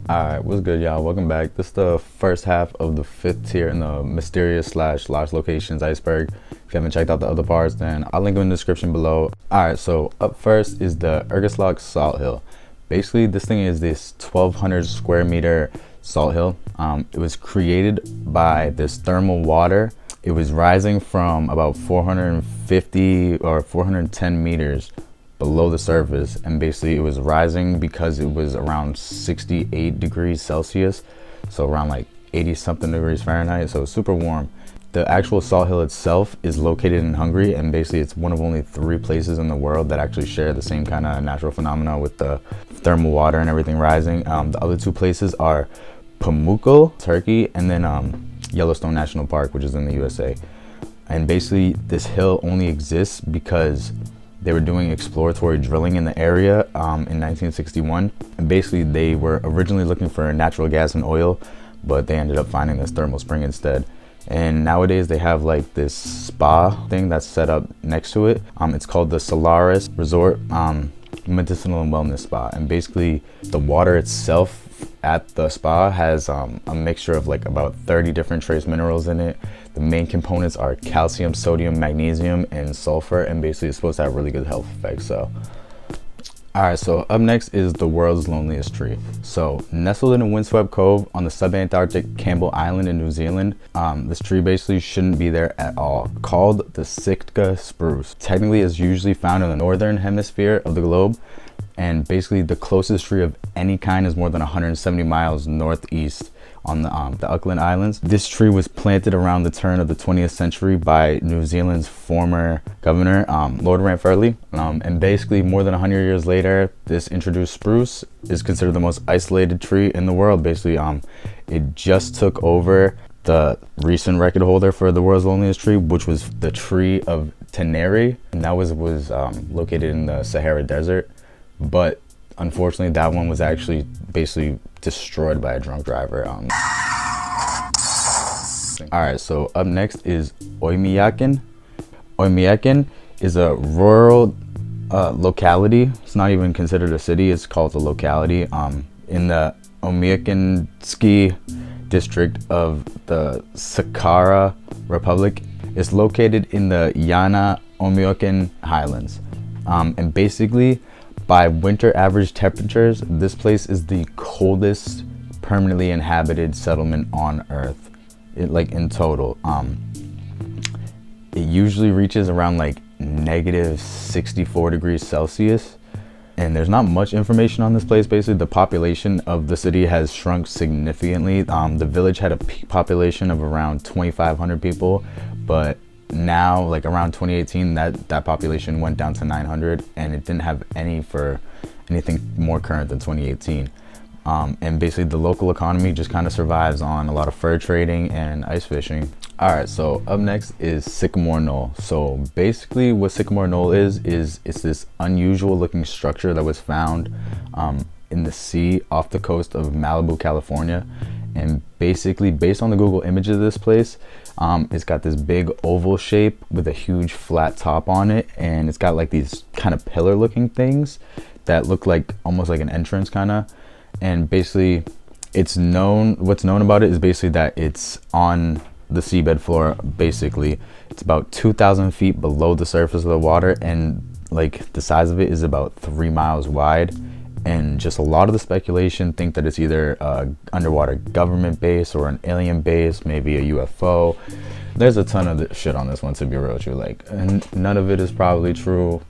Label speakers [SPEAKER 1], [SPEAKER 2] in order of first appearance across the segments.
[SPEAKER 1] Alright, what's good, y'all? Welcome back. This is the first half of the fifth tier in the mysterious slash large locations iceberg. If you haven't checked out the other parts, then I'll link them in the description below. Alright, so up first is the Egerszalók salt hill. Basically, this thing is this 1,200 square meter salt hill. It was created by this thermal water. It was rising from about 450 or 410 meters below the surface, and basically it was rising because it was around 68 degrees Celsius, so around like 80 something degrees Fahrenheit, so it's super warm. The actual salt hill itself is located in Hungary, and basically it's one of only 3 places in the world that actually share the same kind of natural phenomena with the thermal water and everything rising. The other 2 places are Pamukkale, Turkey, and then Yellowstone National Park, which is in the USA. And basically this hill only exists because they were doing exploratory drilling in the area in 1961. And basically they were originally looking for natural gas and oil, but they ended up finding this thermal spring instead. And nowadays they have like this spa thing that's set up next to it. It's called the Solaris Resort Medicinal and Wellness Spa. And basically the water itself at the spa has a mixture of like about 30 different trace minerals in it. The main components are calcium, sodium, magnesium, and sulfur, and basically it's supposed to have really good health effects. So alright, so up next is the world's loneliest tree. So nestled in a windswept cove on the subantarctic Campbell Island in New Zealand, this tree basically shouldn't be there at all. Called the Sitka spruce. Technically it's usually found in the northern hemisphere of the globe, and basically the closest tree of any kind is more than 170 miles northeast on the Auckland Islands. This tree was planted around the turn of the 20th century by New Zealand's former governor, Lord Ranfurly. And basically more than 100 years later, this introduced spruce is considered the most isolated tree in the world. Basically, it just took over the recent record holder for the world's loneliest tree, which was the tree of Teneri, and that was located in the Sahara Desert. But unfortunately, that one was actually basically destroyed by a drunk driver. Alright, so up next is Oymyakon. Oymyakon is a rural locality. It's not even considered a city, it's called a locality in the Oymyakon ski district of the Sakara Republic. It's located in the Yana Oymyakon Highlands. And basically, by winter average temperatures, this place is the coldest permanently inhabited settlement on Earth. In total, it usually reaches around like negative 64 degrees Celsius. And there's not much information on this place. Basically, the population of the city has shrunk significantly. The village had a peak population of around 2,500 people, but now, like around 2018, that population went down to 900, and it didn't have anything more current than 2018. And basically the local economy just kind of survives on a lot of fur trading and ice fishing. Alright, so up next is Sycamore Knoll. So basically what Sycamore Knoll is it's this unusual looking structure that was found in the sea off the coast of Malibu, California. And basically, based on the Google images of this place, it's got this big oval shape with a huge flat top on it, and it's got like these kind of pillar looking things that look like almost like an entrance kind of. And basically what's known about it is basically that it's on the seabed floor. Basically it's about 2,000 feet below the surface of the water, and like the size of it is about 3 miles wide. And just a lot of the speculation think that it's either an underwater government base or an alien base, maybe a UFO. There's a ton of shit on this one, to be real with you. And none of it is probably true.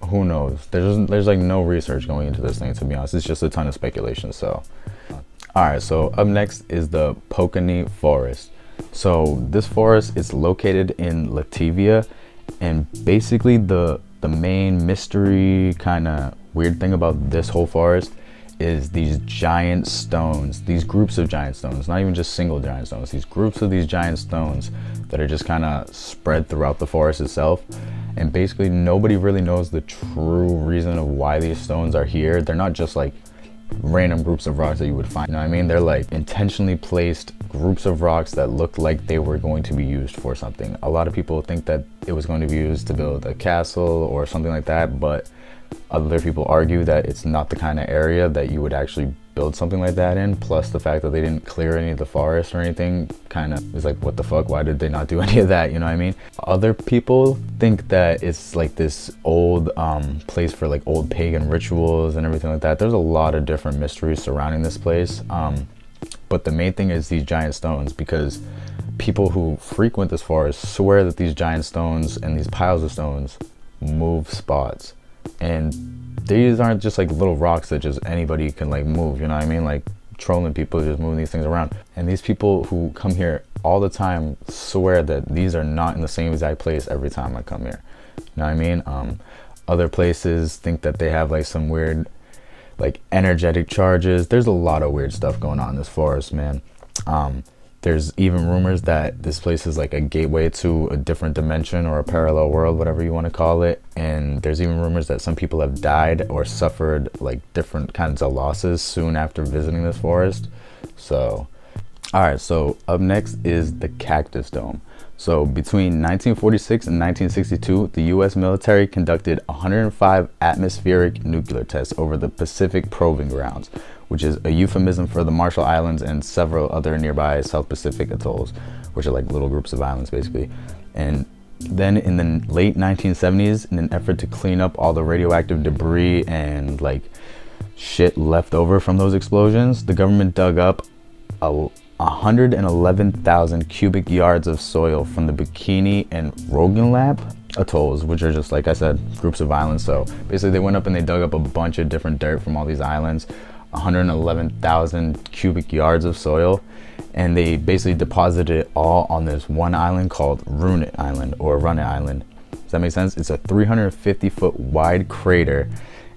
[SPEAKER 1] Who knows? There's like no research going into this thing, to be honest. It's just a ton of speculation. So, all right. So up next is the Pokaini Forest. So this forest is located in Latvia, and basically the main mystery kind of weird thing about this whole forest is these giant stones, these groups of giant stones, not even just single giant stones, these groups of these giant stones that are just kind of spread throughout the forest itself. And basically nobody really knows the true reason of why these stones are here. They're not just like random groups of rocks that you would find, you know what I mean? They're like intentionally placed groups of rocks that looked like they were going to be used for something. A lot of people think that it was going to be used to build a castle or something like that, but other people argue that it's not the kind of area that you would actually build something like that in, plus the fact that they didn't clear any of the forest or anything, kind of is like, what the fuck, why did they not do any of that, you know what I mean? Other people think that it's like this old place for like old pagan rituals and everything like that. There's a lot of different mysteries surrounding this place, but the main thing is these giant stones, because people who frequent this forest swear that these giant stones and these piles of stones move spots, and these aren't just like little rocks that just anybody can like move, you know what I mean? Like trolling people just moving these things around. And these people who come here all the time swear that these are not in the same exact place every time I come here, you know what I mean? Other places think that they have like some weird like energetic charges. There's a lot of weird stuff going on in this forest, man. There's even rumors that this place is like a gateway to a different dimension or a parallel world, whatever you want to call it. And there's even rumors that some people have died or suffered like different kinds of losses soon after visiting this forest. So, all right, so up next is the Cactus Dome. So between 1946 and 1962, the US military conducted 105 atmospheric nuclear tests over the Pacific Proving Grounds, which is a euphemism for the Marshall Islands and several other nearby South Pacific atolls, which are like little groups of islands basically. And then in the late 1970s, in an effort to clean up all the radioactive debris and like shit left over from those explosions, the government dug up 111,000 cubic yards of soil from the Bikini and Rogan atolls, which are just, like I said, groups of islands. So basically they went up and they dug up a bunch of different dirt from all these islands, 111,000 cubic yards of soil, and they basically deposited it all on this one island called Runit Island or Runit Island. Does that make sense? It's a 350-foot wide crater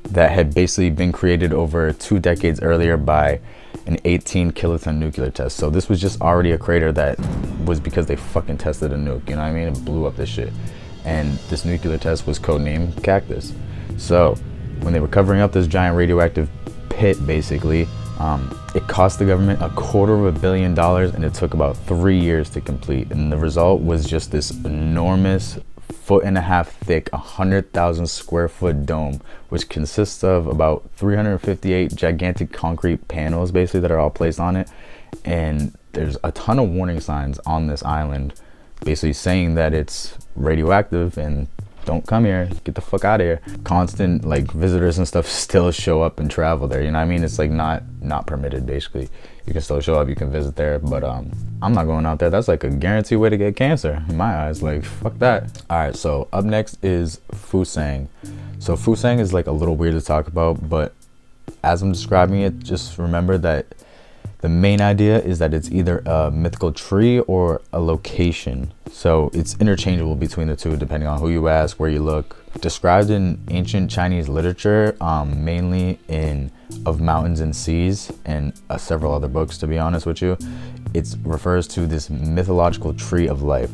[SPEAKER 1] that had basically been created over 2 decades earlier by an 18 kiloton nuclear test. So this was just already a crater that was because they fucking tested a nuke, you know what I mean? It blew up this shit. And this nuclear test was codenamed Cactus. So when they were covering up this giant radioactive pit, basically, it cost the government $250 million, and it took about 3 years to complete. And the result was just this enormous 1.5 foot thick, 100,000 square foot dome, which consists of about 358 gigantic concrete panels basically that are all placed on it. And there's a ton of warning signs on this island basically saying that it's radioactive and don't come here, get the fuck out of here. Constant like visitors and stuff still show up and travel there, you know what I mean? It's like not permitted basically. You can still show up, you can visit there, but I'm not going out there. That's like a guaranteed way to get cancer in my eyes. Like, fuck that. All right, so up next is Fusang. So Fusang is like a little weird to talk about, but as I'm describing it, just remember that the main idea is that it's either a mythical tree or a location. So it's interchangeable between the two depending on who you ask, where you look. Described in ancient Chinese literature, mainly in Of Mountains and Seas and several other books, to be honest with you, it refers to this mythological tree of life.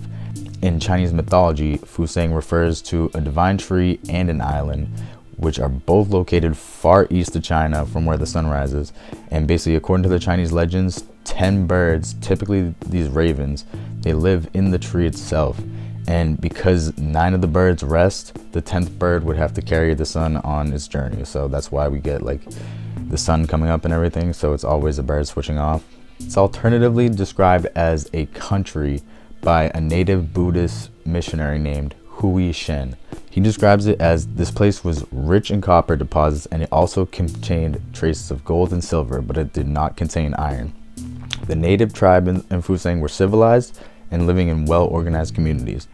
[SPEAKER 1] In Chinese mythology, Fusang refers to a divine tree and an island, which are both located far east of China from where the sun rises. And basically, according to the Chinese legends, 10 birds, typically these ravens, they live in the tree itself. And because 9 of the birds rest, the 10th bird would have to carry the sun on its journey. So that's why we get like the sun coming up and everything. So it's always a bird switching off. It's alternatively described as a country by a native Buddhist missionary named Hui Shen. He describes it as this place was rich in copper deposits, and it also contained traces of gold and silver, but it did not contain iron. The native tribe in Fusang were civilized and living in well-organized communities.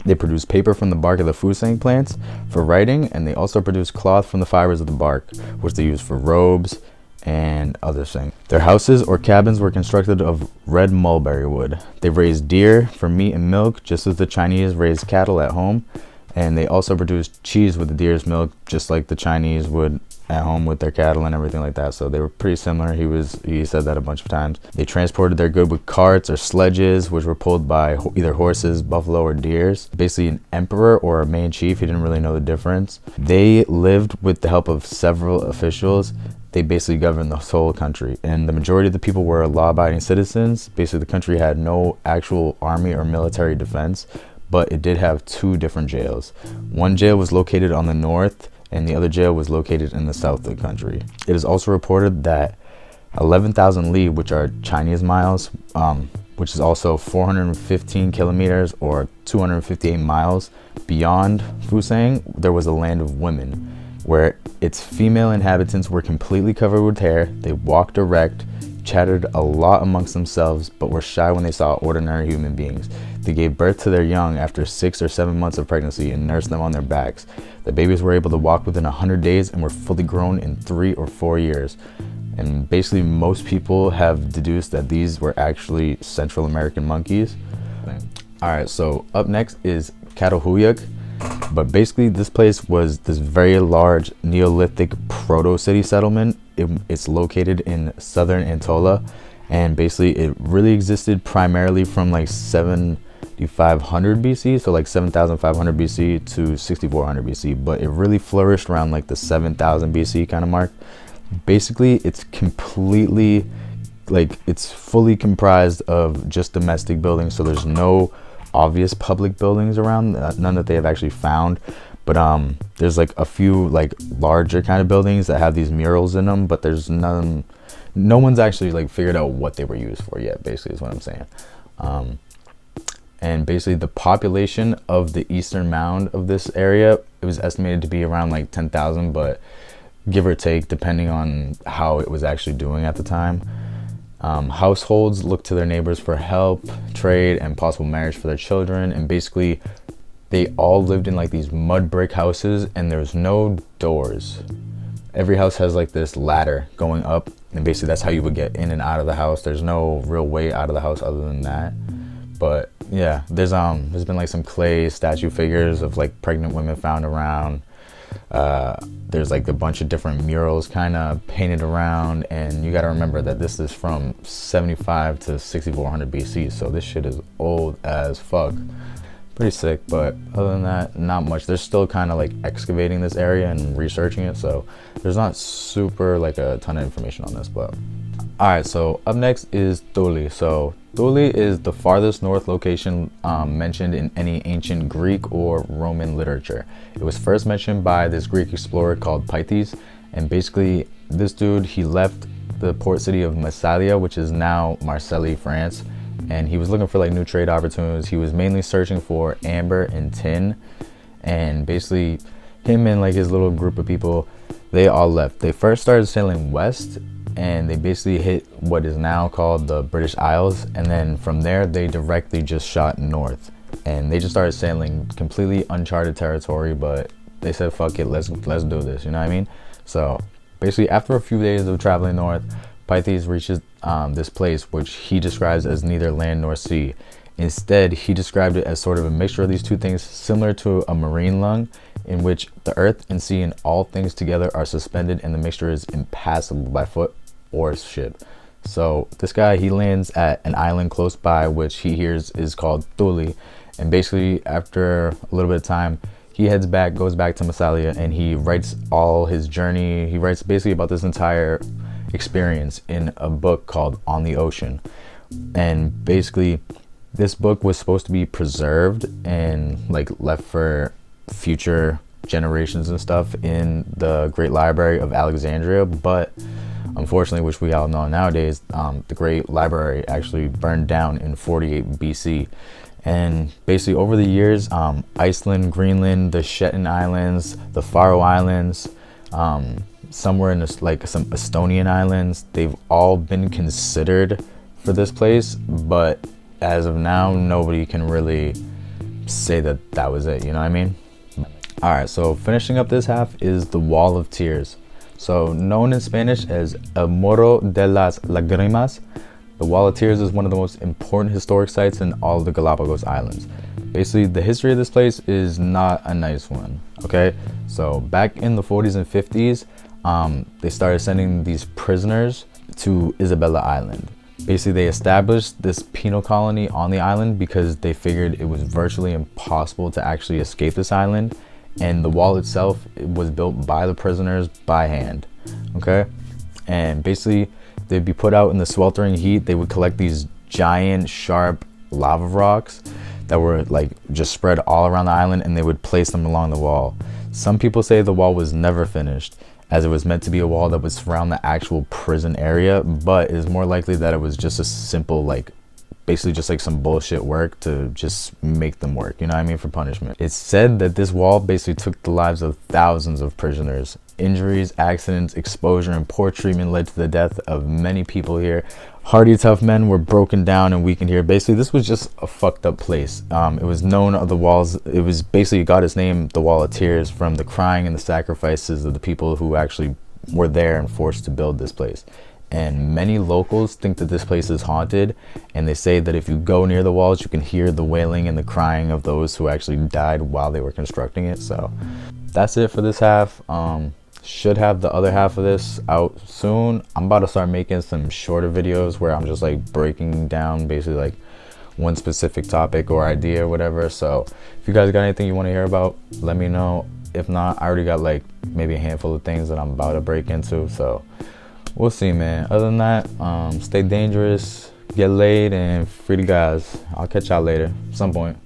[SPEAKER 1] They produced paper from the bark of the Fusang plants for writing, and they also produced cloth from the fibers of the bark, which they used for robes and other things. Their houses or cabins were constructed of red mulberry wood. They raised deer for meat and milk, just as the Chinese raised cattle at home. And they also produced cheese with the deer's milk, just like the Chinese would at home with their cattle and everything like that. So they were pretty similar. He said that a bunch of times. They transported their goods with carts or sledges, which were pulled by either horses, buffalo, or deers. Basically an emperor or a main chief. He didn't really know the difference. They lived with the help of several officials. They basically governed the whole country, and the majority of the people were law-abiding citizens. Basically, the country had no actual army or military defense, but it did have 2 different jails. One jail was located on the north, and the other jail was located in the south of the country. It is also reported that 11,000 li, which are Chinese miles, which is also 415 kilometers or 258 miles beyond Fusang. There was a land of women where its female inhabitants were completely covered with hair. They walked erect, chattered a lot amongst themselves, but were shy when they saw ordinary human beings. They gave birth to their young after 6 or 7 months of pregnancy and nursed them on their backs. The babies were able to walk within 100 days and were fully grown in 3 or 4 years. And basically most people have deduced that these were actually Central American monkeys. Alright, so up next is Çatalhöyük. But basically this place was this very large Neolithic proto-city settlement. It's located in southern Anatolia, and basically it really existed primarily from like 7500 BC, so like 7500 BC to 6400 BC, but it really flourished around like the 7000 BC kind of mark. Basically it's completely like it's fully comprised of just domestic buildings, so there's no obvious public buildings around, none that they have actually found, but there's like a few like larger kind of buildings that have these murals in them, but there's no one's actually like figured out what they were used for yet, basically is what I'm saying. And basically the population of the eastern mound of this area, it was estimated to be around like 10,000, but give or take depending on how it was actually doing at the time. Households looked to their neighbors for help, trade, and possible marriage for their children, and basically they all lived in like these mud brick houses, and there's no doors. Every house has like this ladder going up, and basically that's how you would get in and out of the house. There's no real way out of the house other than that. But yeah, there's been like some clay statue figures of like pregnant women found around. There's like a bunch of different murals kind of painted around, and you got to remember that this is from 75 to 6400 BC, so this shit is old as fuck. Pretty sick, but other than that, not much. They're still kind of like excavating this area and researching it, so there's not super like a ton of information on this. But alright, so up next is Thule. So Thule is the farthest north location mentioned in any ancient Greek or Roman literature. It was first mentioned by this Greek explorer called Pythes, and basically this dude, he left the port city of Massalia, which is now Marseille, France, and he was looking for like new trade opportunities. He was mainly searching for amber and tin, and basically him and like his little group of people, they all left. They first started sailing west, and they basically hit what is now called the British Isles, and then from there they directly just shot north, and they just started sailing completely uncharted territory, but they said fuck it, let's do this, you know what I mean? So basically after a few days of traveling north, Pythes reaches this place which he describes as neither land nor sea. Instead, he described it as sort of a mixture of these two things, similar to a marine lung, in which the earth and sea and all things together are suspended, and the mixture is impassable by foot or ship. So this guy, he lands at an island close by, which he hears is called Thule, and basically after a little bit of time, he goes back to Massalia, and he writes all his journey. He writes basically about this entire experience in a book called On the Ocean. And basically this book was supposed to be preserved and like left for future generations and stuff in the Great Library of Alexandria, but unfortunately, which we all know nowadays, the Great Library actually burned down in 48 BC. And basically over the years, Iceland, Greenland, the Shetland Islands, the Faroe Islands, somewhere in this, like some Estonian islands, they've all been considered for this place, but as of now, nobody can really say that that was it, you know what I mean? Alright, so finishing up this half is the Wall of Tears. So known in Spanish as El Muro de las Lágrimas, the Wall of Tears is one of the most important historic sites in all of the Galapagos Islands. Basically, the history of this place is not a nice one, okay? So back in the 40s and 50s, they started sending these prisoners to Isabella Island. Basically, they established this penal colony on the island because they figured it was virtually impossible to actually escape this island, and the wall itself was built by the prisoners by hand, okay? And basically, they'd be put out in the sweltering heat. They would collect these giant, sharp lava rocks that were like just spread all around the island, and they would place them along the wall. Some people say the wall was never finished, as it was meant to be a wall that would surround the actual prison area, but it's more likely that it was just a simple, like, basically just like some bullshit work to just make them work, you know what I mean, for punishment. It's said that this wall basically took the lives of thousands of prisoners. Injuries, accidents, exposure, and poor treatment led to the death of many people here. Hardy, tough men were broken down and weakened here. Basically, this was just a fucked up place. It was known of the walls. It was basically got its name, the Wall of Tears, from the crying and the sacrifices of the people who actually were there and forced to build this place. And many locals think that this place is haunted, and they say that if you go near the walls, you can hear the wailing and the crying of those who actually died while they were constructing it. So that's it for this half. Should have the other half of this out soon. I'm about to start making some shorter videos where I'm just like breaking down basically like one specific topic or idea or whatever. So if you guys got anything you want to hear about, let me know. If not, I already got like maybe a handful of things that I'm about to break into, so we'll see, man. Other than that, stay dangerous, get laid, and free the guys. I'll catch y'all later, some point.